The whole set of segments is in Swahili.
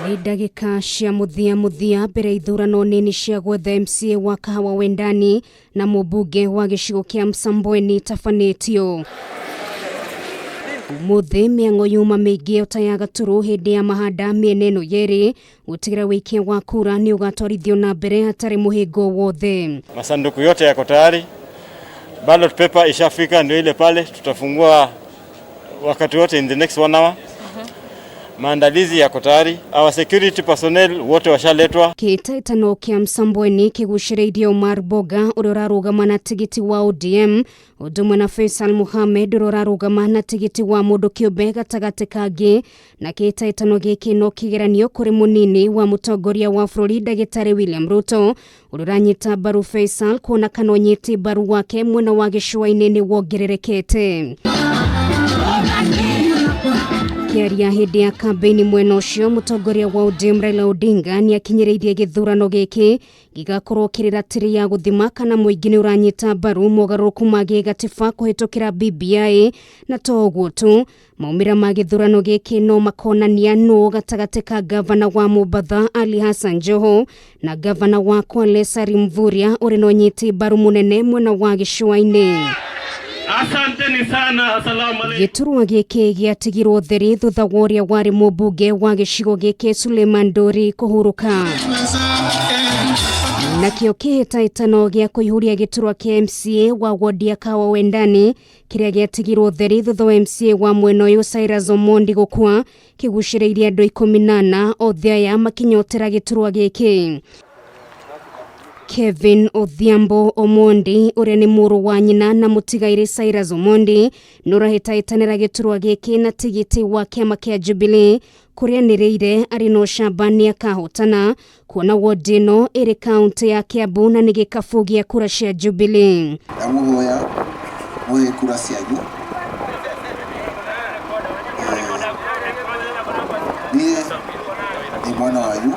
Ni ndagika cia muthia mbere Ithurano nini cia gwetha MCA wa Kahawa Wendani na umbunge wa gicigo kia Msambweni tafanitio. Umuthi mĩang'o yuma mĩingĩ ũtaya gaturu hĩndĩ ya mahanda miena ĩno yeri gũtigĩra wiki wa kura ni ũgatwarithio na mbere hatarĩ mũhingo wothe. Masanduku yote yako tayari. Ballot paper ishafika, ndio ile pale tutafungua wakati wote in the next 1 hour. Maandalizi yako tayari, our security personnel wote washaletwa. Kihitahitano kia Msambweni kigucĩrĩirie Omar Boga ũrarũgama na tigiti wa ODM, ũndũmwe na Feisal Mohammed ũrarũgama na tigiti wa mũndũ kĩũmbe gatagati kangĩ, na Kihitahitano gĩkĩ no kĩgeranio kũrĩ mũnini wa mũtongoria wa bũrũri Ndagĩtarĩ Wiliam Ruto ũranyita mbaru Feisal kuona kana ũnyiti mbaru wake mwena wa gĩcũa-inĩ nĩ wongererekete. Kiaria hĩndĩ ya kambĩini mwena ũcio, mũtongoria wa ODM Raila Odinga ni akinyĩrĩirie githurano gĩkĩ gigakorwo kĩrĩ ratiri ya gũthima kana mũingĩ nĩ ũranyita mbaru mogarũrũku ma gĩgatiba kũhĩtũkĩra BBI, na to ũguo tu, maumĩra ma githurano gĩkĩ no makonania nũ gatagati ka gavana wa Mombasa Ali Hassan Joho na gavana wa Kwale Mvurya ũrĩ na ũnyiti mbaru mũnene mwena wa gĩcũa-inĩ. Asanteni sana, assalamu alaykum. Giturwa gĩkĩ gĩatigirwo theri thutha wa ũrĩa warĩ mũmbunge wa gĩcigo gĩkĩ Suleiman Dori kũhurũka. Nakĩo Kihitahitano gĩa kũihũria gĩturwa kĩa MCA wa wandi ya Kahawa Wendani kĩrĩa gĩatigirwo theri thutha wa MCA wa mwena ũyũ Feisal Mohammed gũkua kĩgucĩrĩirie andũ 14 othe aya makinyotera gĩturwa gĩkĩ. Kevin Odhiambo Omondi ũrĩa nĩ mũrũ wa nyina na mũtigairĩ Feisal Mohammed nũrahĩtahĩtanĩra gĩturwa gĩkĩ na tigiti wa kĩama kĩa Jubilee kũrĩa nĩrĩire arĩ no camba nĩ akahotana kuona wodi ĩno ĩrĩ kaunti ya Kiambu na nĩ gĩkabu gĩa kura cia Jubilee. Ndamuhoya mũhe kura cianyu. Niĩ mwana wanyu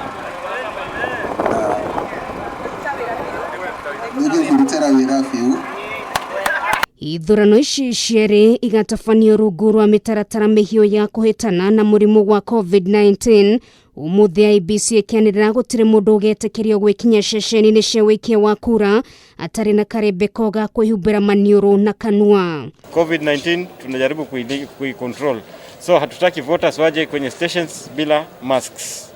Ithurano ici cierĩ igatabanio rungu rwa mĩtaratara mĩhiũ ya kũhĩtana na mũrimũ wa COVID-19. Umuthi IBC ĩkĩanĩrĩra gũtirĩ mũndũ ũgetĩkĩrio gwĩkinya ceceni-inĩ cia wĩkia wa kura atarĩ na karembeko ga kwĩhumbĩra maniũrũ na kanua. COVID-19 tunajaribu kuicontrol, so hatutaki voters waje kwenye stations bila masks.